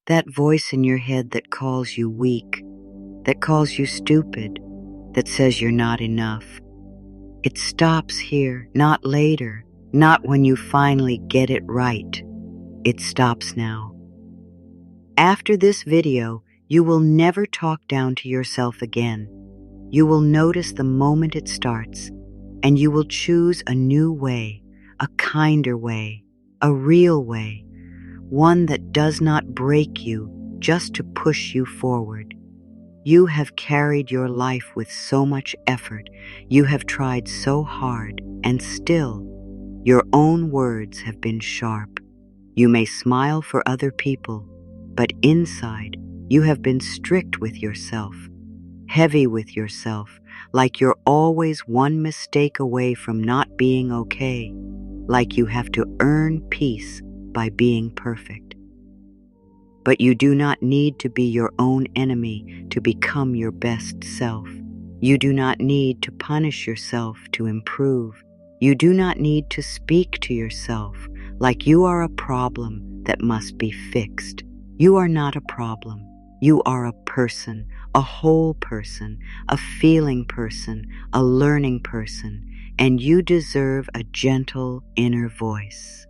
That voice in your head that calls you weak, that calls you stupid, that says you're not enough. It stops here, not later, not when you finally get it right. It stops now. After this video, you will never talk down to yourself again. You will notice the moment it starts, and you will choose a new way, a kinder way, a real way, one that does not break you just to push you forward. You have carried your life with so much effort, you have tried so hard, and still, your own words have been sharp. You may smile for other people, but inside, you have been strict with yourself, heavy with yourself, like you're always one mistake away from not being okay, like you have to earn peace by being perfect. But you do not need to be your own enemy to become your best self. You do not need to punish yourself to improve. You do not need to speak to yourself like you are a problem that must be fixed. You are not a problem. You are a person, a whole person, a feeling person, a learning person, and you deserve a gentle inner voice.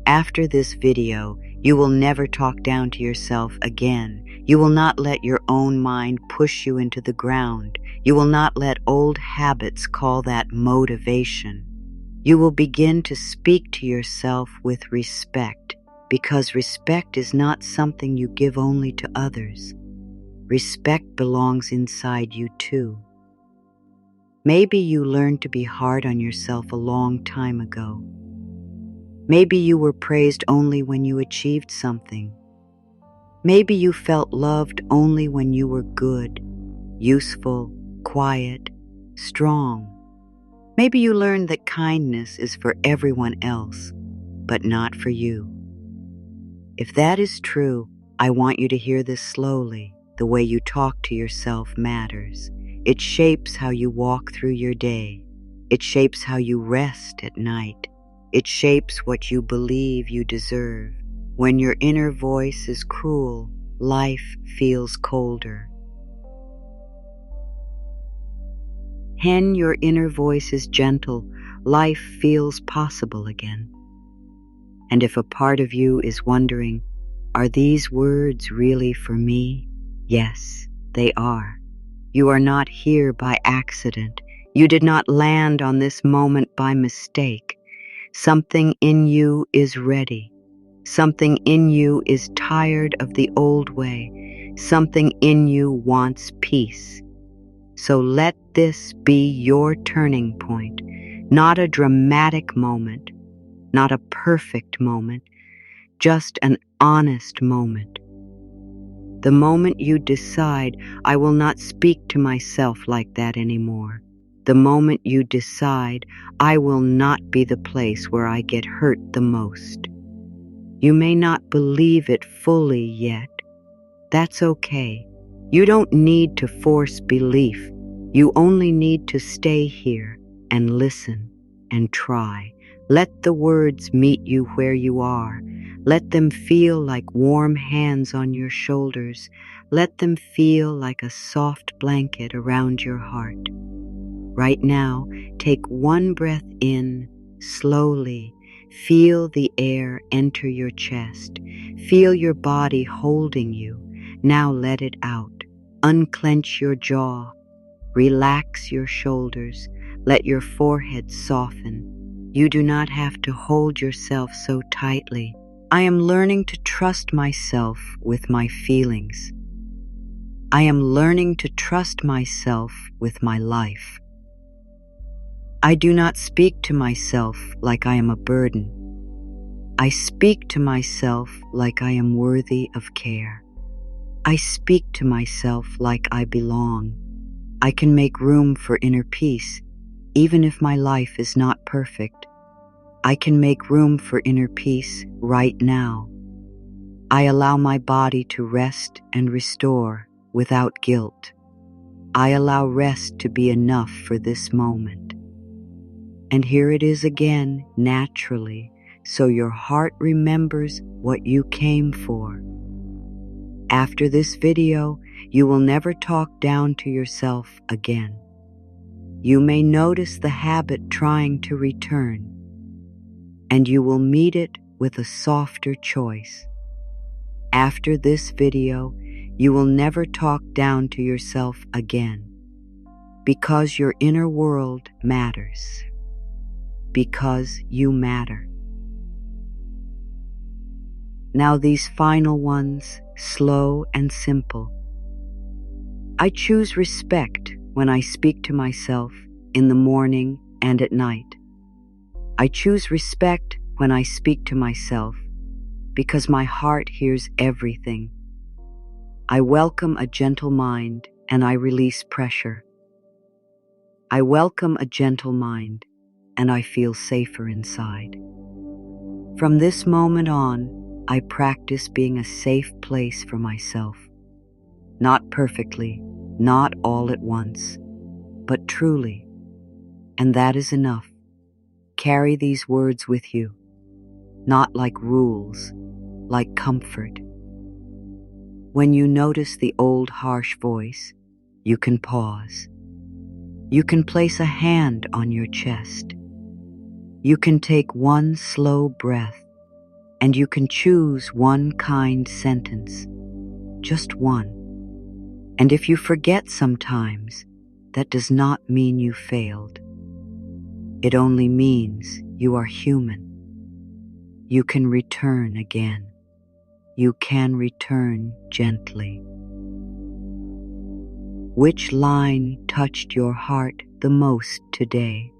After this video, you will never talk down to yourself again. You will not let your own mind push you into the ground. You will not let old habits call that motivation. You will begin to speak to yourself with respect, because respect is not something you give only to others. Respect belongs inside you too. Maybe you learned to be hard on yourself a long time ago. Maybe you were praised only when you achieved something. Maybe you felt loved only when you were good, useful, quiet, strong. Maybe you learned that kindness is for everyone else, but not for you. If that is true, I want you to hear this slowly. The way you talk to yourself matters. It shapes how you walk through your day. It shapes how you rest at night. It shapes what you believe you deserve. When your inner voice is cruel, life feels colder. When your inner voice is gentle, life feels possible again. And if a part of you is wondering, are these words really for me? Yes, they are. You are not here by accident. You did not land on this moment by mistake. Something in you is ready. Something in you is tired of the old way. Something in you wants peace. So let this be your turning point, not a dramatic moment, not a perfect moment, just an honest moment. The moment you decide, I will not speak to myself like that anymore. The moment you decide, I will not be the place where I get hurt the most. You may not believe it fully yet. That's okay. You don't need to force belief. You only need to stay here and listen and try. Let the words meet you where you are. Let them feel like warm hands on your shoulders. Let them feel like a soft blanket around your heart. Right now, take one breath in, slowly. Feel the air enter your chest. Feel your body holding you. Now let it out. Unclench your jaw. Relax your shoulders. Let your forehead soften. You do not have to hold yourself so tightly. I am learning to trust myself with my feelings. I am learning to trust myself with my life. I do not speak to myself like I am a burden. I speak to myself like I am worthy of care. I speak to myself like I belong. I can make room for inner peace, even if my life is not perfect. I can make room for inner peace right now. I allow my body to rest and restore without guilt. I allow rest to be enough for this moment. And here it is again, naturally, so your heart remembers what you came for. After this video, you will never talk down to yourself again. You may notice the habit trying to return, and you will meet it with a softer choice. After this video, you will never talk down to yourself again, because your inner world matters, because you matter. Now these final ones, slow and simple. I choose respect when I speak to myself in the morning and at night. I choose respect when I speak to myself because my heart hears everything. I welcome a gentle mind and I release pressure. I welcome a gentle mind and I feel safer inside. From this moment on, I practice being a safe place for myself. Not perfectly, not all at once, but truly. And that is enough. Carry these words with you, not like rules, like comfort. When you notice the old harsh voice, you can pause. You can place a hand on your chest. You can take one slow breath, and you can choose one kind sentence, just one. And if you forget sometimes, that does not mean you failed. It only means you are human. You can return again. You can return gently. Which line touched your heart the most today?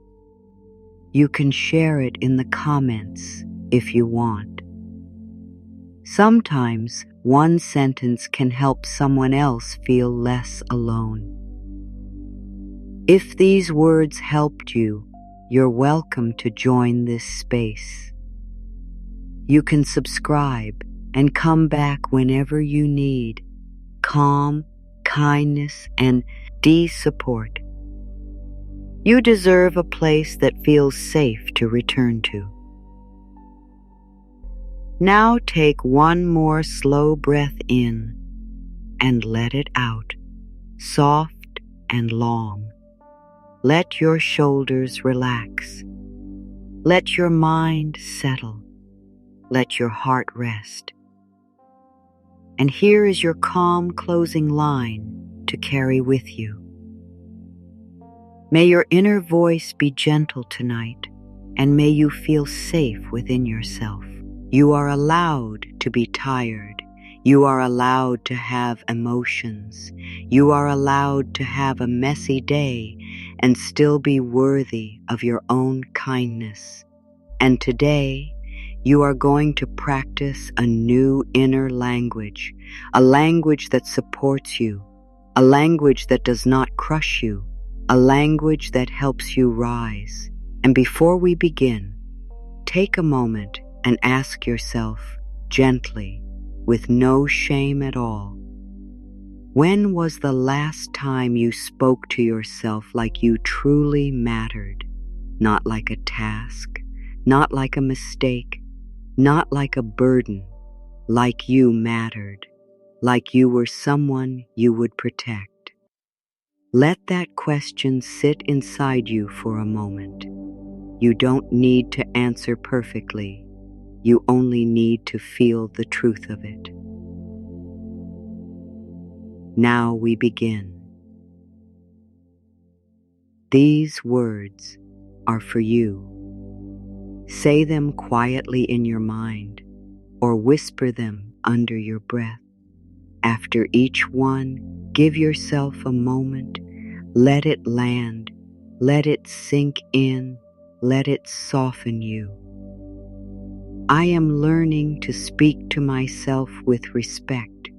You can share it in the comments if you want. Sometimes one sentence can help someone else feel less alone. If these words helped you, you're welcome to join this space. You can subscribe and come back whenever you need calm, kindness, and support. You deserve a place that feels safe to return to. Now take one more slow breath in and let it out, soft and long. Let your shoulders relax. Let your mind settle. Let your heart rest. And here is your calm closing line to carry with you. May your inner voice be gentle tonight, and may you feel safe within yourself. You are allowed to be tired. You are allowed to have emotions. You are allowed to have a messy day and still be worthy of your own kindness. And today, you are going to practice a new inner language, a language that supports you, a language that does not crush you, a language that helps you rise. And before we begin, take a moment and ask yourself gently, with no shame at all, when was the last time you spoke to yourself like you truly mattered? Not like a task, not like a mistake, not like a burden, like you mattered, like you were someone you would protect. Let that question sit inside you for a moment. You don't need to answer perfectly. You only need to feel the truth of it. Now we begin. These words are for you. Say them quietly in your mind or whisper them under your breath. After each one, give yourself a moment. Let it land. Let it sink in. Let it soften you. I am learning to speak to myself with respect.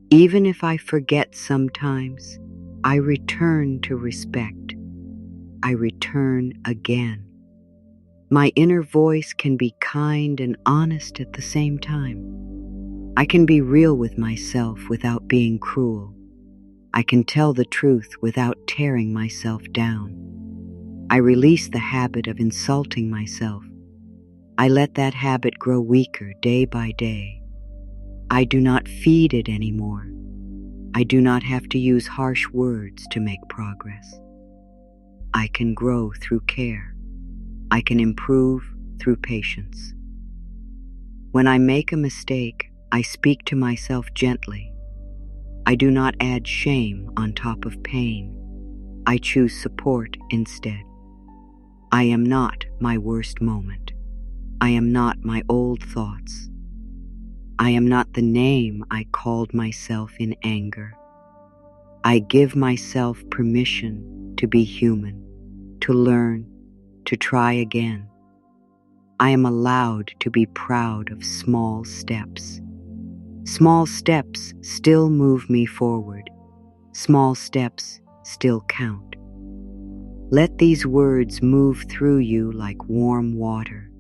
Even if I forget sometimes, I return to respect. I return again. My inner voice can be kind and honest at the same time. I can be real with myself without being cruel. I can tell the truth without tearing myself down. I release the habit of insulting myself. I let that habit grow weaker day by day. I do not feed it anymore. I do not have to use harsh words to make progress. I can grow through care. I can improve through patience. When I make a mistake, I speak to myself gently. I do not add shame on top of pain. I choose support instead. I am not my worst moment. I am not my old thoughts. I am not the name I called myself in anger. I give myself permission to be human, to learn, to try again. I am allowed to be proud of small steps. Small steps still move me forward. Small steps still count. Let these words move through you like warm water,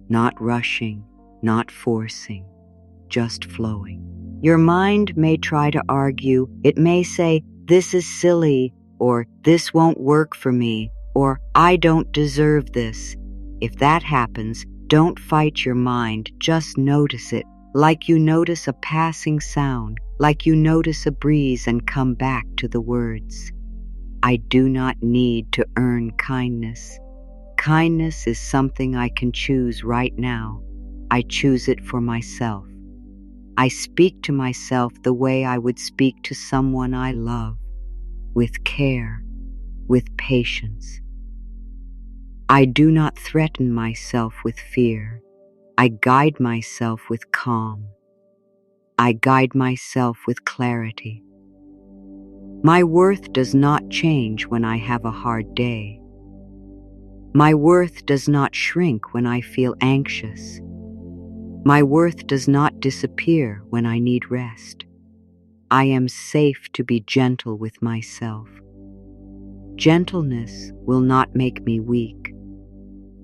not rushing, not forcing, just flowing. Your mind may try to argue. It may say, "This is silly," or "This won't work for me," or "I don't deserve this." If that happens, don't fight your mind, just notice it, like you notice a passing sound, like you notice a breeze, and come back to the words. I do not need to earn kindness. Kindness is something I can choose right now. I choose it for myself. I speak to myself the way I would speak to someone I love, with care, with patience. I do not threaten myself with fear. I guide myself with calm. I guide myself with clarity. My worth does not change when I have a hard day. My worth does not shrink when I feel anxious. My worth does not disappear when I need rest. I am safe to be gentle with myself. Gentleness will not make me weak.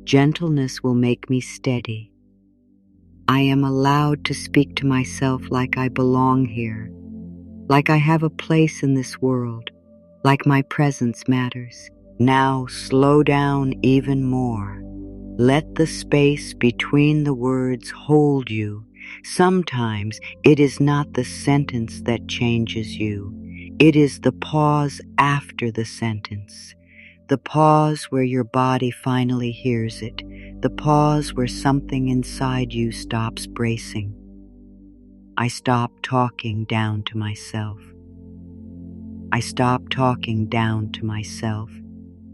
Gentleness will make me steady. I am allowed to speak to myself like I belong here, like I have a place in this world, like my presence matters. Now slow down even more. Let the space between the words hold you. Sometimes it is not the sentence that changes you. It is the pause after the sentence. The pause where your body finally hears it. The pause where something inside you stops bracing. I stop talking down to myself. I stop talking down to myself,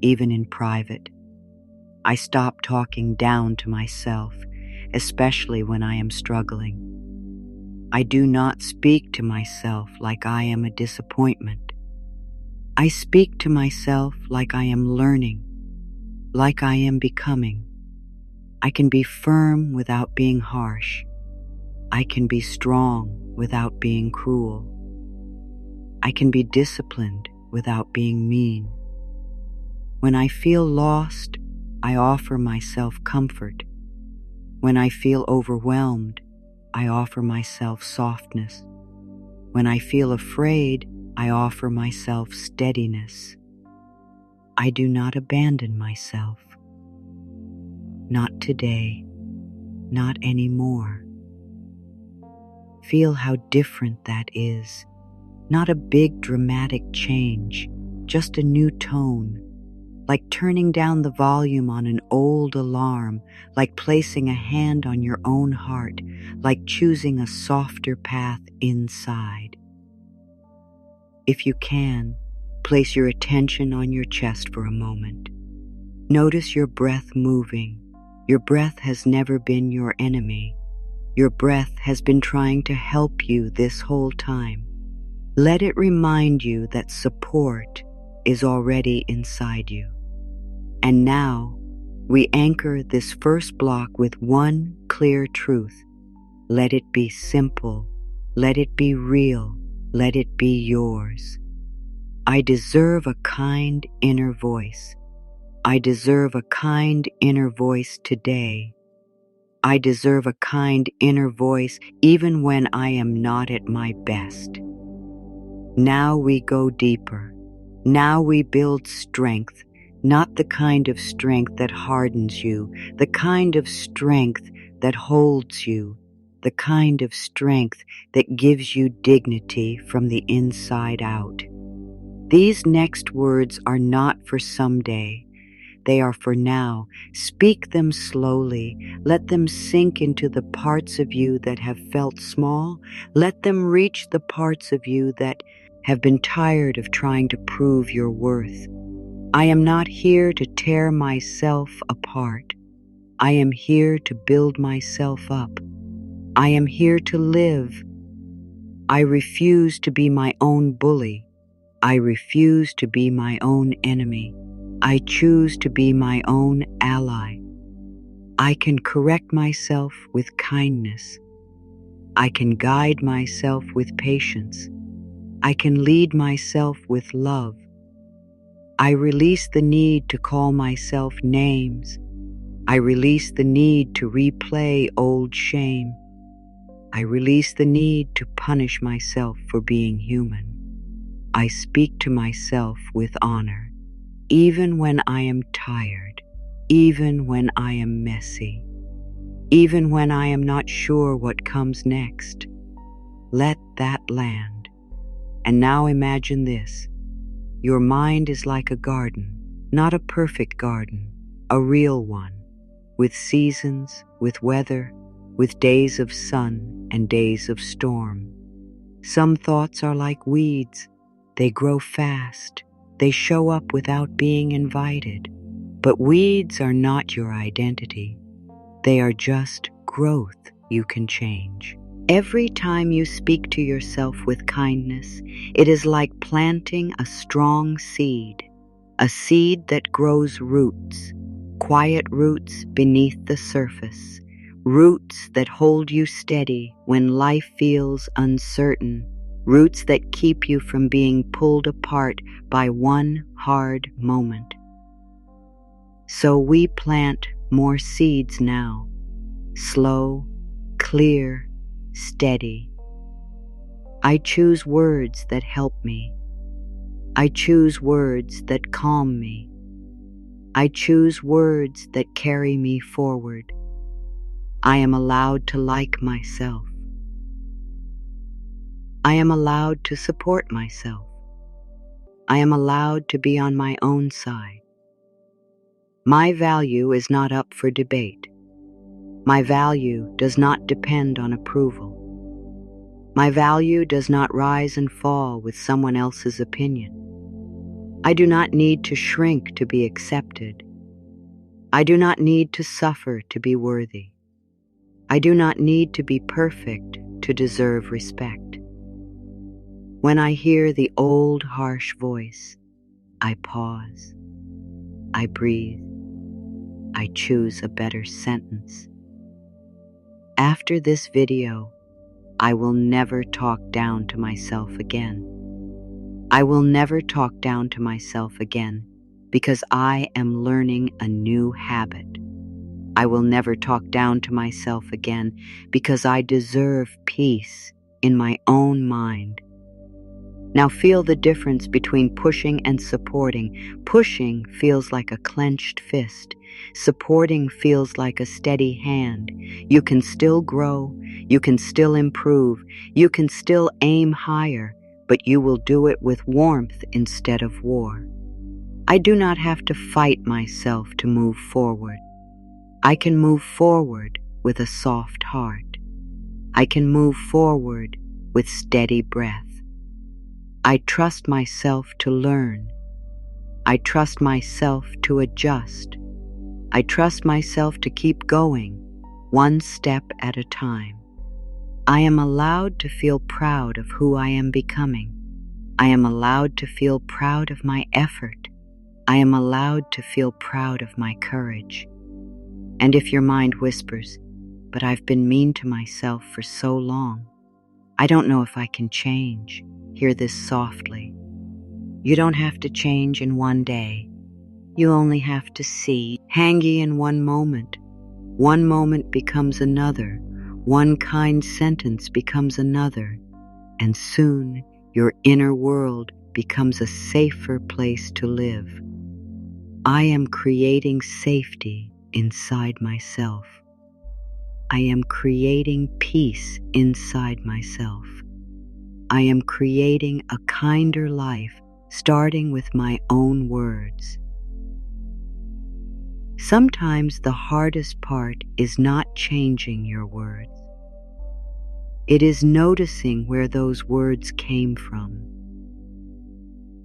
even in private. I stop talking down to myself, especially when I am struggling. I do not speak to myself like I am a disappointment. I speak to myself like I am learning, like I am becoming. I can be firm without being harsh. I can be strong without being cruel. I can be disciplined without being mean. When I feel lost, I offer myself comfort. When I feel overwhelmed, I offer myself softness. When I feel afraid, I offer myself steadiness. I do not abandon myself. Not today, not anymore. Feel how different that is. Not a big dramatic change, just a new tone, like turning down the volume on an old alarm, like placing a hand on your own heart, like choosing a softer path inside. If you can, place your attention on your chest for a moment. Notice your breath moving. Your breath has never been your enemy. Your breath has been trying to help you this whole time. Let it remind you that support is already inside you. And now, we anchor this first block with one clear truth. Let it be simple. Let it be real. Let it be yours. I deserve a kind inner voice. I deserve a kind inner voice today. I deserve a kind inner voice even when I am not at my best. Now we go deeper. Now we build strength. not the kind of strength that hardens you, the kind of strength that holds you, the kind of strength that gives you dignity from the inside out. These next words are not for someday. They are for now. Speak them slowly. Let them sink into the parts of you that have felt small. Let them reach the parts of you that have been tired of trying to prove your worth. I am not here to tear myself apart. I am here to build myself up. I am here to live. I refuse to be my own bully. I refuse to be my own enemy. I choose to be my own ally. I can correct myself with kindness. I can guide myself with patience. I can lead myself with love. I release the need to call myself names. I release the need to replay old shame. I release the need to punish myself for being human. I speak to myself with honor, even when I am tired, even when I am messy, even when I am not sure what comes next. Let that land. And now imagine this. Your mind is like a garden, not a perfect garden, a real one, with seasons, with weather, with days of sun and days of storm. Some thoughts are like weeds. They grow fast. They show up without being invited. But weeds are not your identity. They are just growth you can change. Every time you speak to yourself with kindness, it is like planting a strong seed, a seed that grows roots, quiet roots beneath the surface, roots that hold you steady when life feels uncertain, roots that keep you from being pulled apart by one hard moment. So we plant more seeds now, slow, clear, steady. I choose words that help me. I choose words that calm me. I choose words that carry me forward. I am allowed to like myself. I am allowed to support myself. I am allowed to be on my own side. My value is not up for debate. My value does not depend on approval. My value does not rise and fall with someone else's opinion. I do not need to shrink to be accepted. I do not need to suffer to be worthy. I do not need to be perfect to deserve respect. When I hear the old harsh voice, I pause. I breathe. I choose a better sentence. After this video, I will never talk down to myself again. I will never talk down to myself again because I am learning a new habit. I will never talk down to myself again because I deserve peace in my own mind. Now feel the difference between pushing and supporting. Pushing feels like a clenched fist. Supporting feels like a steady hand. You can still grow. You can still improve. You can still aim higher, but you will do it with warmth instead of war. I do not have to fight myself to move forward. I can move forward with a soft heart. I can move forward with steady breath. I trust myself to learn. I trust myself to adjust. I trust myself to keep going, one step at a time. I am allowed to feel proud of who I am becoming. I am allowed to feel proud of my effort. I am allowed to feel proud of my courage. And if your mind whispers, "But I've been mean to myself for so long. I don't know if I can change," hear this softly. You don't have to change in one day. You only have to see. Hangy in one moment. One moment becomes another. One kind sentence becomes another. And soon your inner world becomes a safer place to live. I am creating safety inside myself. I am creating peace inside myself. I am creating a kinder life, starting with my own words. Sometimes the hardest part is not changing your words. It is noticing where those words came from.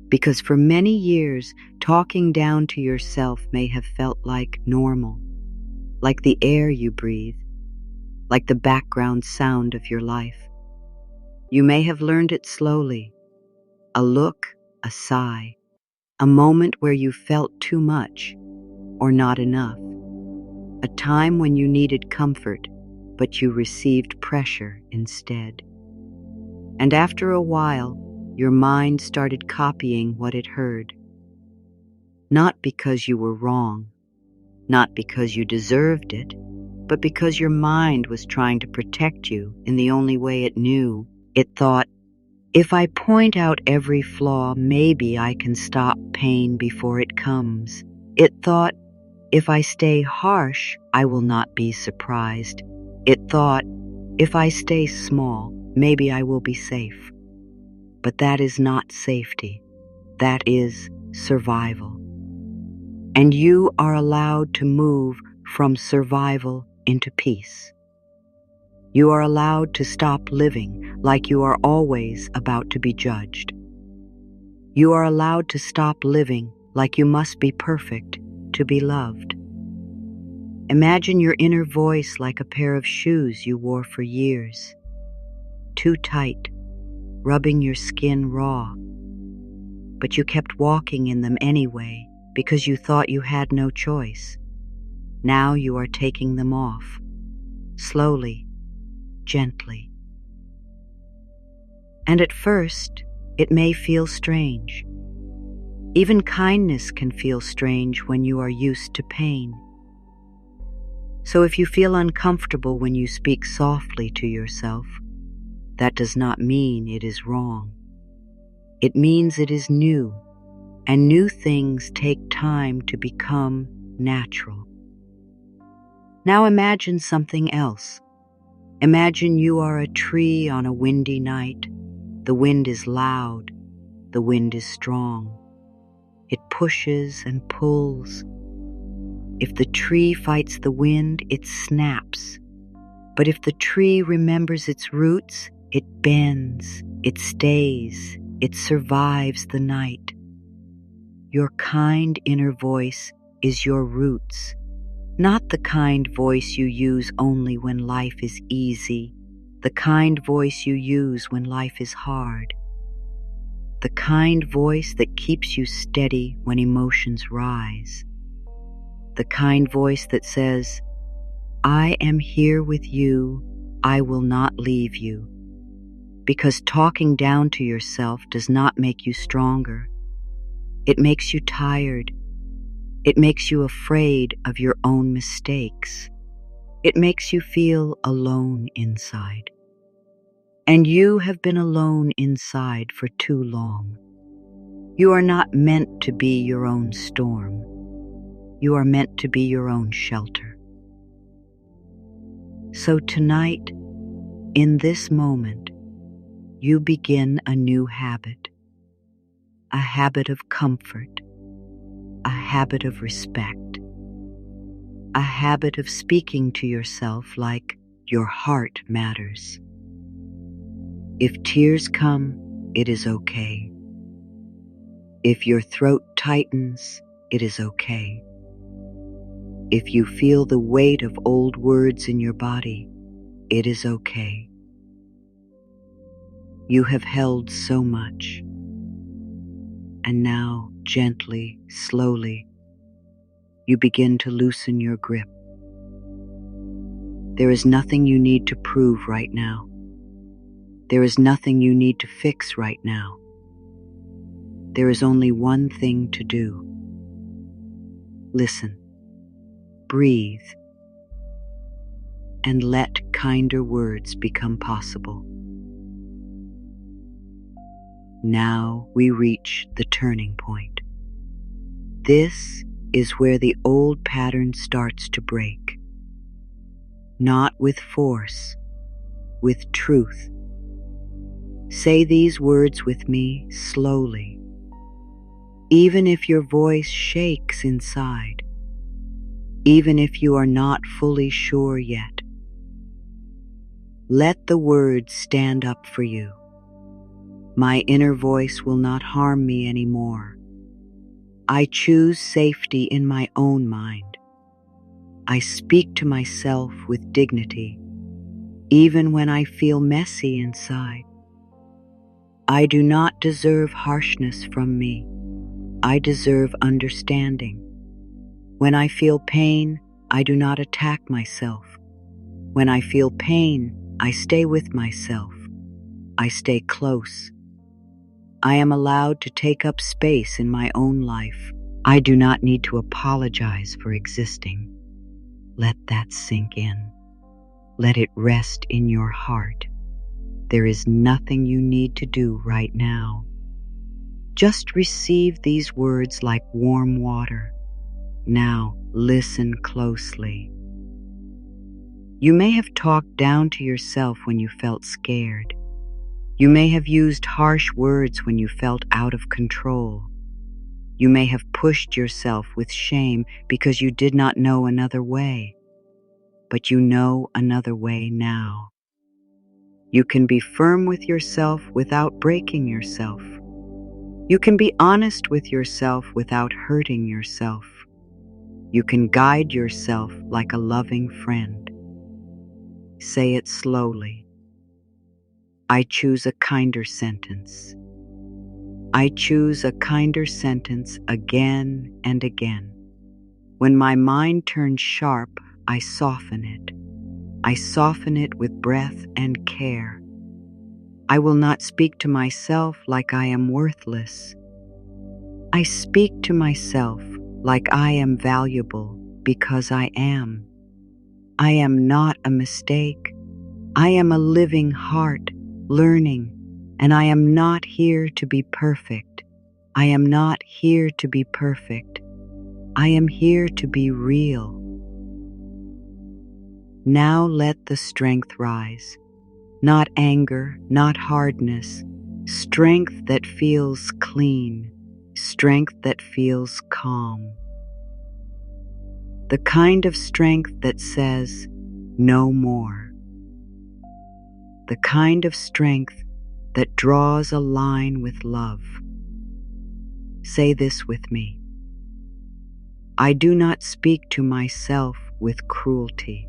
Because for many years, talking down to yourself may have felt like normal, like the air you breathe, like the background sound of your life. You may have learned it slowly, a look, a sigh, a moment where you felt too much or not enough, a time when you needed comfort, but you received pressure instead. And after a while, your mind started copying what it heard. Not because you were wrong, not because you deserved it, but because your mind was trying to protect you in the only way it knew. It thought, if I point out every flaw, maybe I can stop pain before it comes. It thought, if I stay harsh, I will not be surprised. It thought, if I stay small, maybe I will be safe. But that is not safety. That is survival. And you are allowed to move from survival into peace. You are allowed to stop living like you are always about to be judged. You are allowed to stop living like you must be perfect to be loved. Imagine your inner voice like a pair of shoes you wore for years, too tight, rubbing your skin raw. But you kept walking in them anyway because you thought you had no choice. Now you are taking them off, slowly, gently. And at first, it may feel strange. Even kindness can feel strange when you are used to pain. So if you feel uncomfortable when you speak softly to yourself, that does not mean it is wrong. It means it is new, and new things take time to become natural. Now imagine something else. Imagine you are a tree on a windy night. The wind is loud. The wind is strong. It pushes and pulls. If the tree fights the wind, it snaps. But if the tree remembers its roots, it bends, it stays, it survives the night. Your kind inner voice is your roots, not the kind voice you use only when life is easy, the kind voice you use when life is hard, the kind voice that keeps you steady when emotions rise, the kind voice that says, I am here with you, I will not leave you. Because talking down to yourself does not make you stronger. It makes you tired. It makes you afraid of your own mistakes. It makes you feel alone inside. And you have been alone inside for too long. You are not meant to be your own storm. You are meant to be your own shelter. So tonight, in this moment, you begin a new habit, a habit of comfort, a habit of respect, a habit of speaking to yourself like your heart matters. If tears come, it is okay. If your throat tightens, it is okay. If you feel the weight of old words in your body, it is okay. You have held so much. And now, gently, slowly, you begin to loosen your grip. There is nothing you need to prove right now. There is nothing you need to fix right now. There is only one thing to do. Listen, breathe, and let kinder words become possible. Now we reach the turning point. This is where the old pattern starts to break. Not with force, with truth. Say these words with me slowly, even if your voice shakes inside, even if you are not fully sure yet. Let the words stand up for you. My inner voice will not harm me anymore. I choose safety in my own mind. I speak to myself with dignity, even when I feel messy inside. I do not deserve harshness from me. I deserve understanding. When I feel pain, I do not attack myself. When I feel pain, I stay with myself. I stay close. I am allowed to take up space in my own life. I do not need to apologize for existing. Let that sink in. Let it rest in your heart. There is nothing you need to do right now. Just receive these words like warm water. Now, listen closely. You may have talked down to yourself when you felt scared. You may have used harsh words when you felt out of control. You may have pushed yourself with shame because you did not know another way. But you know another way now. You can be firm with yourself without breaking yourself. You can be honest with yourself without hurting yourself. You can guide yourself like a loving friend. Say it slowly. I choose a kinder sentence. I choose a kinder sentence again and again. When my mind turns sharp, I soften it. I soften it with breath and care. I will not speak to myself like I am worthless. I speak to myself like I am valuable because I am. I am not a mistake. I am a living heart, learning, and I am not here to be perfect. I am not here to be perfect. I am here to be real. Now let the strength rise. Not anger, not hardness. Strength that feels clean. Strength that feels calm. The kind of strength that says, no more. The kind of strength that draws a line with love. Say this with me. I do not speak to myself with cruelty.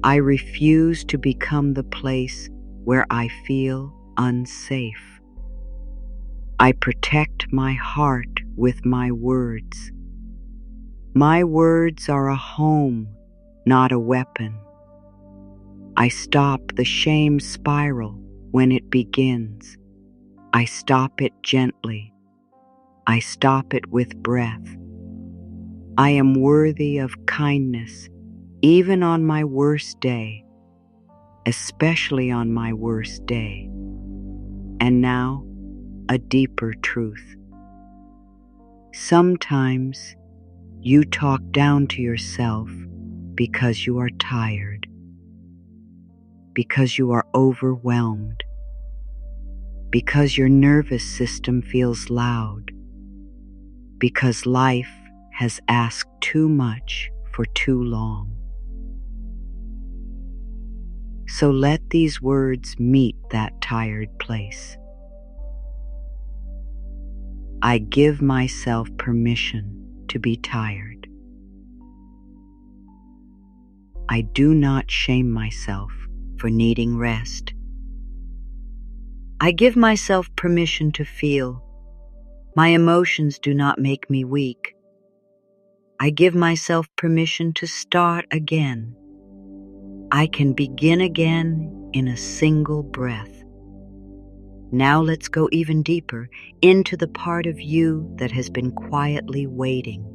I refuse to become the place where I feel unsafe. I protect my heart with my words. My words are a home, not a weapon. I stop the shame spiral when it begins. I stop it gently. I stop it with breath. I am worthy of kindness, even on my worst day, especially on my worst day. And now, a deeper truth. Sometimes you talk down to yourself because you are tired, because you are overwhelmed, because your nervous system feels loud, because life has asked too much for too long. So let these words meet that tired place. I give myself permission to be tired. I do not shame myself for needing rest. I give myself permission to feel. My emotions do not make me weak. I give myself permission to start again. I can begin again in a single breath. Now let's go even deeper into the part of you that has been quietly waiting.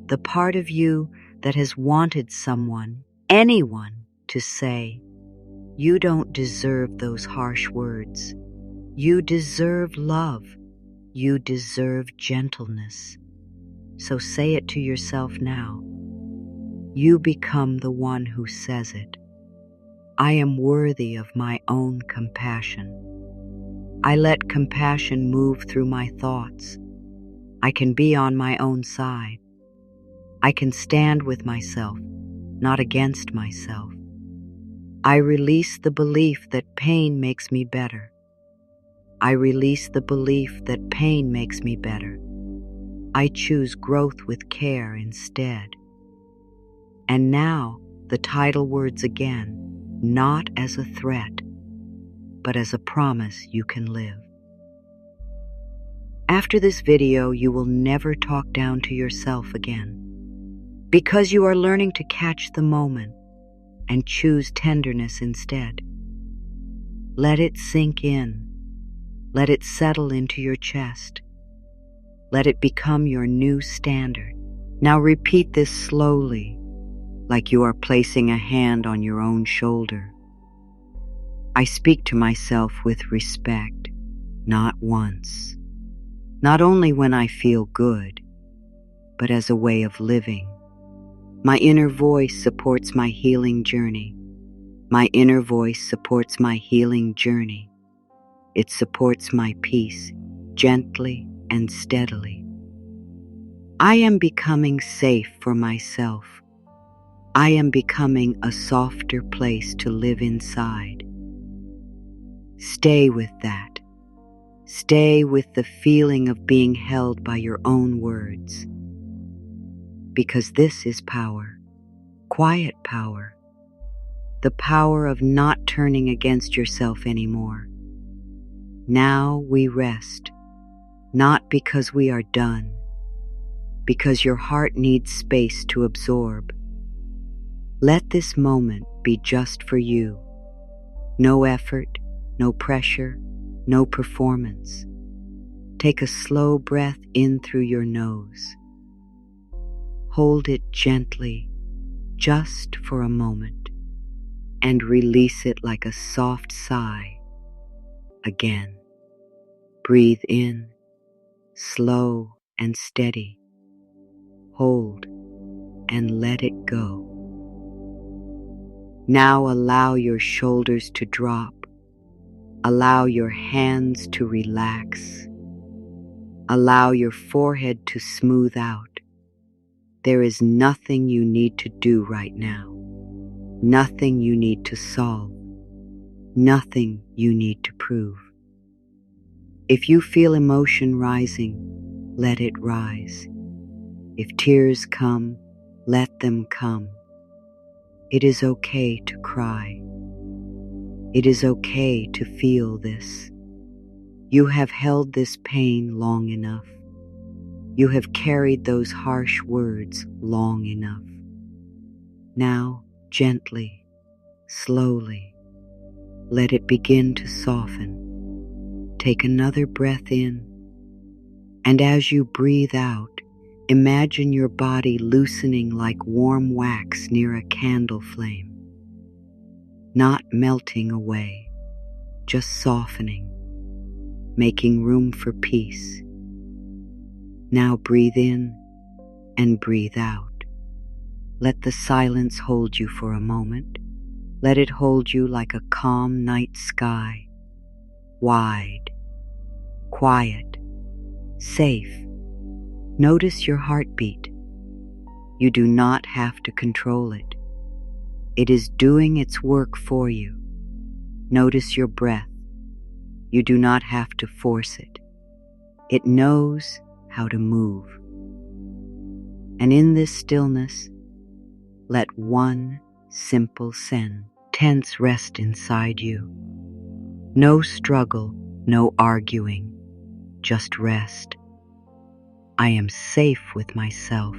The part of you that has wanted someone, anyone, to say, you don't deserve those harsh words. You deserve love. You deserve gentleness. So say it to yourself now. You become the one who says it. I am worthy of my own compassion. I let compassion move through my thoughts. I can be on my own side. I can stand with myself, not against myself. I release the belief that pain makes me better. I release the belief that pain makes me better. I choose growth with care instead. And now, the title words again, not as a threat, but as a promise you can live. After this video, you will never talk down to yourself again, because you are learning to catch the moment and choose tenderness instead. Let it sink in. Let it settle into your chest. Let it become your new standard. Now repeat this slowly, like you are placing a hand on your own shoulder. I speak to myself with respect, not once. Not only when I feel good, but as a way of living. My inner voice supports my healing journey. My inner voice supports my healing journey. It supports my peace, gently and steadily. I am becoming safe for myself. I am becoming a softer place to live inside. Stay with that. Stay with the feeling of being held by your own words. Because this is power, quiet power, the power of not turning against yourself anymore. Now we rest, not because we are done, because your heart needs space to absorb. Let this moment be just for you. No effort, no pressure, no performance. Take a slow breath in through your nose. Hold it gently, just for a moment, and release it like a soft sigh. Again, breathe in, slow and steady. Hold and let it go. Now allow your shoulders to drop. Allow your hands to relax. Allow your forehead to smooth out. There is nothing you need to do right now. Nothing you need to solve. Nothing you need to prove. If you feel emotion rising, let it rise. If tears come, let them come. It is okay to cry. It is okay to feel this. You have held this pain long enough. You have carried those harsh words long enough. Now, gently, slowly, let it begin to soften. Take another breath in, and as you breathe out, imagine your body loosening like warm wax near a candle flame. Not melting away, just softening, making room for peace. Now breathe in and breathe out. Let the silence hold you for a moment. Let it hold you like a calm night sky, wide, quiet, safe. Notice your heartbeat. You do not have to control it. It is doing its work for you. Notice your breath. You do not have to force it. It knows how to move. And in this stillness, let one simple sentence rest inside you. No struggle, no arguing, just rest. I am safe with myself.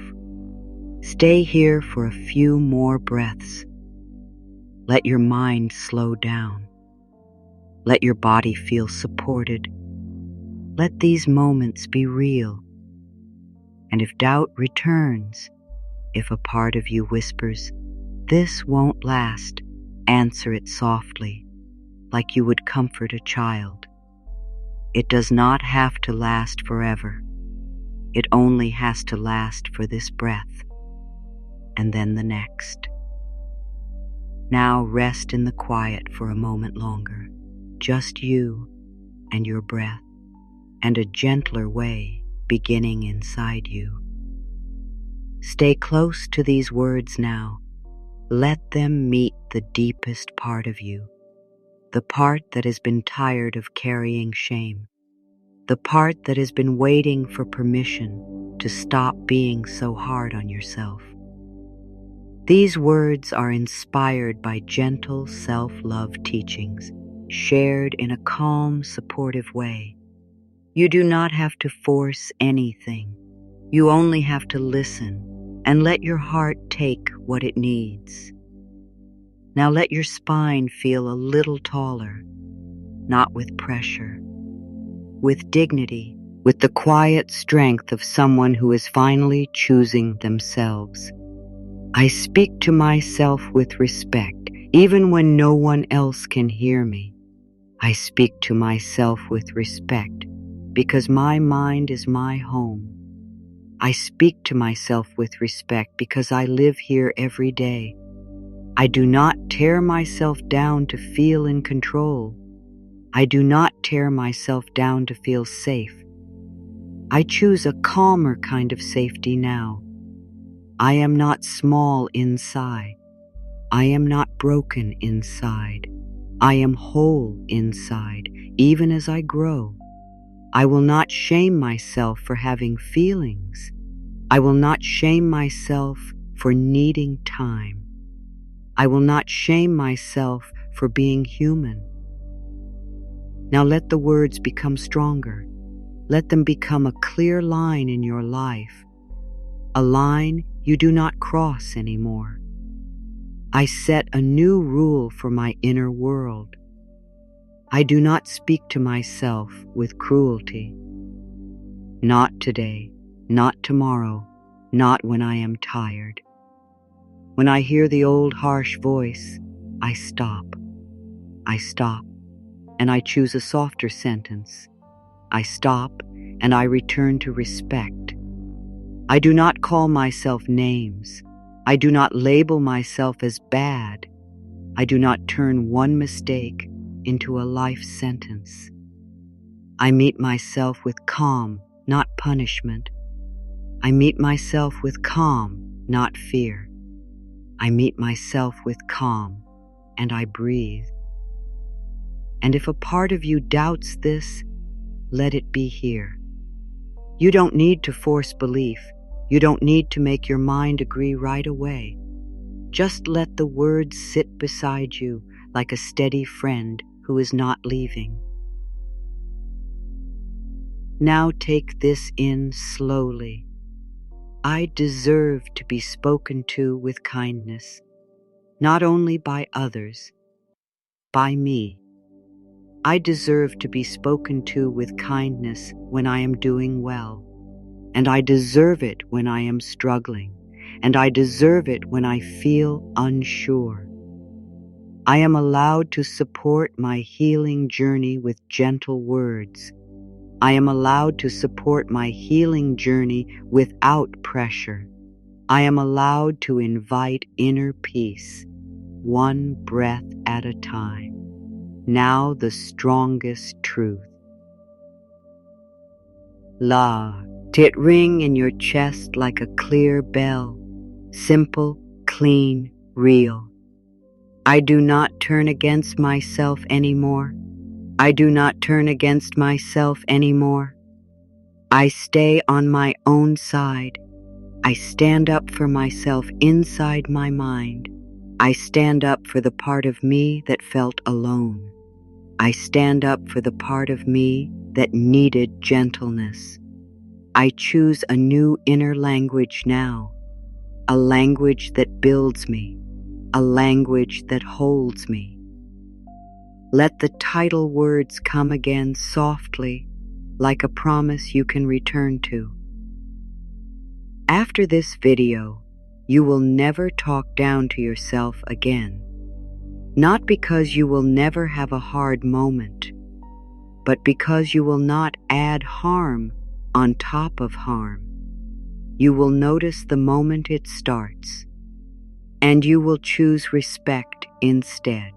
Stay here for a few more breaths. Let your mind slow down. Let your body feel supported. Let these moments be real. And if doubt returns, if a part of you whispers, "This won't last," answer it softly, like you would comfort a child. It does not have to last forever. It only has to last for this breath, and then the next. Now rest in the quiet for a moment longer, just you and your breath, and a gentler way beginning inside you. Stay close to these words now. Let them meet the deepest part of you, the part that has been tired of carrying shame, the part that has been waiting for permission to stop being so hard on yourself. These words are inspired by gentle self-love teachings, shared in a calm, supportive way. You do not have to force anything. You only have to listen and let your heart take what it needs. Now let your spine feel a little taller, not with pressure, with dignity, with the quiet strength of someone who is finally choosing themselves. I speak to myself with respect, even when no one else can hear me. I speak to myself with respect because my mind is my home. I speak to myself with respect because I live here every day. I do not tear myself down to feel in control. I do not tear myself down to feel safe. I choose a calmer kind of safety now. I am not small inside. I am not broken inside. I am whole inside, even as I grow. I will not shame myself for having feelings. I will not shame myself for needing time. I will not shame myself for being human. Now let the words become stronger. Let them become a clear line in your life, a line you do not cross anymore. I set a new rule for my inner world. I do not speak to myself with cruelty. Not today, not tomorrow, not when I am tired. When I hear the old harsh voice, I stop. I stop, and I choose a softer sentence. I stop, and I return to respect. I do not call myself names. I do not label myself as bad. I do not turn one mistake into a life sentence. I meet myself with calm, not punishment. I meet myself with calm, not fear. I meet myself with calm, and I breathe. And if a part of you doubts this, let it be here. You don't need to force belief. You don't need to make your mind agree right away. Just let the words sit beside you like a steady friend who is not leaving. Now take this in slowly. I deserve to be spoken to with kindness, not only by others, by me. I deserve to be spoken to with kindness when I am doing well, and I deserve it when I am struggling, and I deserve it when I feel unsure. I am allowed to support my healing journey with gentle words. I am allowed to support my healing journey without pressure. I am allowed to invite inner peace, one breath at a time. Now the strongest truth. La, it ring in your chest like a clear bell, simple, clean, real. I do not turn against myself anymore. I do not turn against myself anymore. I stay on my own side. I stand up for myself inside my mind. I stand up for the part of me that felt alone. I stand up for the part of me that needed gentleness. I choose a new inner language now, a language that builds me, a language that holds me. Let the title words come again softly, like a promise you can return to. After this video, you will never talk down to yourself again. Not because you will never have a hard moment, but because you will not add harm on top of harm. You will notice the moment it starts, and you will choose respect instead.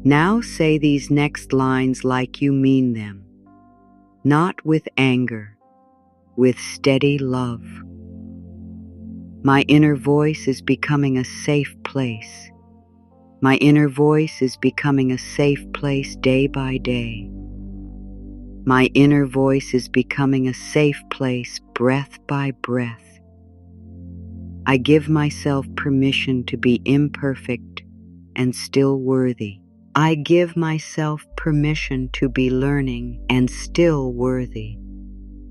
Now say these next lines like you mean them, not with anger, with steady love. My inner voice is becoming a safe place. My inner voice is becoming a safe place day by day. My inner voice is becoming a safe place breath by breath. I give myself permission to be imperfect and still worthy. I give myself permission to be learning and still worthy.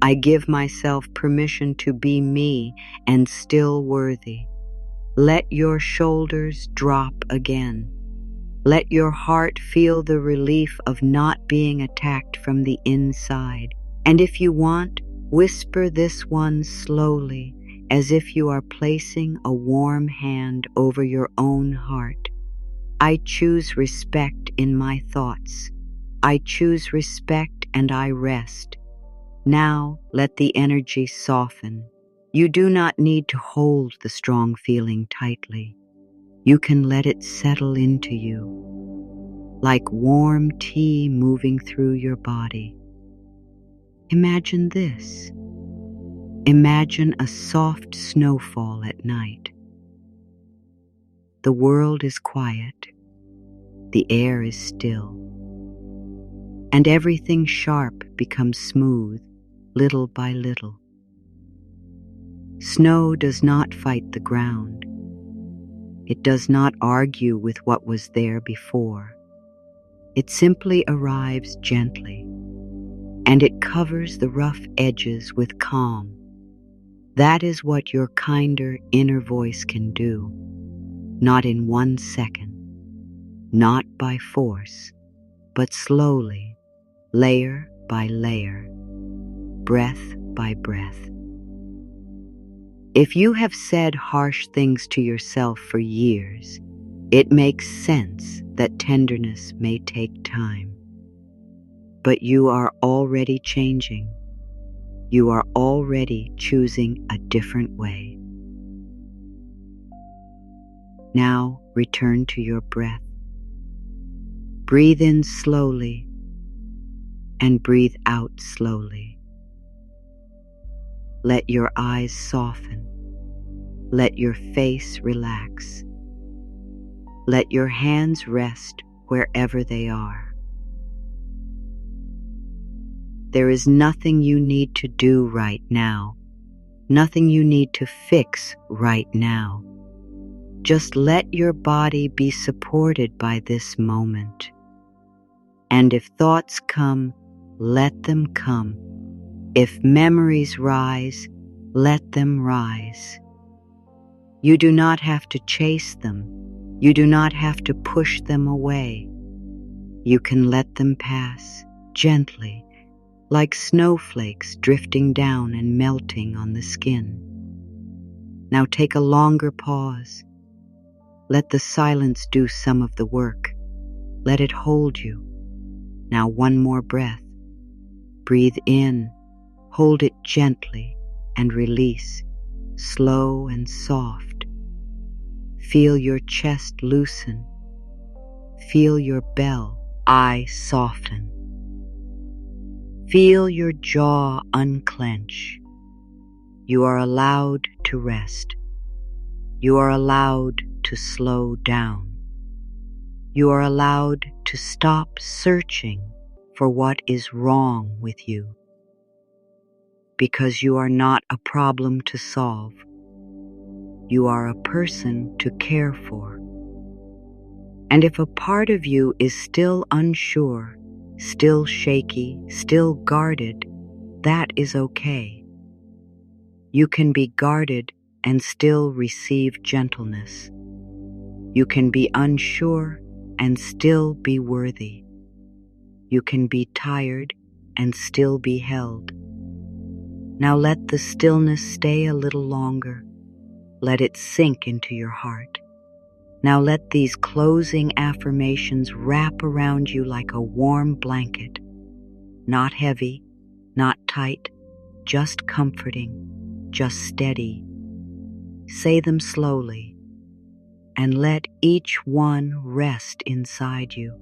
I give myself permission to be me and still worthy. Let your shoulders drop again. Let your heart feel the relief of not being attacked from the inside. And if you want, whisper this one slowly, as if you are placing a warm hand over your own heart. I choose respect in my thoughts. I choose respect and I rest. Now let the energy soften. You do not need to hold the strong feeling tightly. You can let it settle into you, like warm tea moving through your body. Imagine this. Imagine a soft snowfall at night. The world is quiet. The air is still. And everything sharp becomes smooth, little by little. Snow does not fight the ground. It does not argue with what was there before. It simply arrives gently, and it covers the rough edges with calm. That is what your kinder inner voice can do, not in 1 second, not by force, but slowly, layer by layer, breath by breath. If you have said harsh things to yourself for years, it makes sense that tenderness may take time. But you are already changing. You are already choosing a different way. Now return to your breath. Breathe in slowly and breathe out slowly. Let your eyes soften. Let your face relax. Let your hands rest wherever they are. There is nothing you need to do right now, nothing you need to fix right now. Just let your body be supported by this moment. And if thoughts come, let them come. If memories rise, let them rise. You do not have to chase them. You do not have to push them away. You can let them pass gently, like snowflakes drifting down and melting on the skin. Now take a longer pause. Let the silence do some of the work. Let it hold you. Now one more breath. Breathe in, hold it gently, and release, slow and soft. Feel your chest loosen. Feel your eye soften. Feel your jaw unclench. You are allowed to rest. You are allowed to slow down. You are allowed to stop searching for what is wrong with you. Because you are not a problem to solve. You are a person to care for. And if a part of you is still unsure, still shaky, still guarded, that is okay. You can be guarded and still receive gentleness. You can be unsure and still be worthy. You can be tired and still be held. Now let the stillness stay a little longer. Let it sink into your heart. Now let these closing affirmations wrap around you like a warm blanket, not heavy, not tight, just comforting, just steady. Say them slowly, and let each one rest inside you.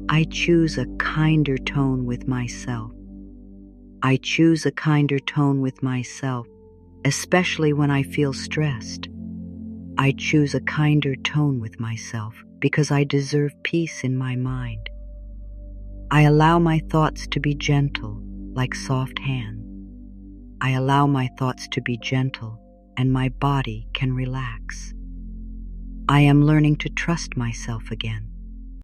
I choose a kinder tone with myself. I choose a kinder tone with myself, especially when I feel stressed. I choose a kinder tone with myself because I deserve peace in my mind. I allow my thoughts to be gentle, like soft hands. I allow my thoughts to be gentle, and my body can relax. I am learning to trust myself again.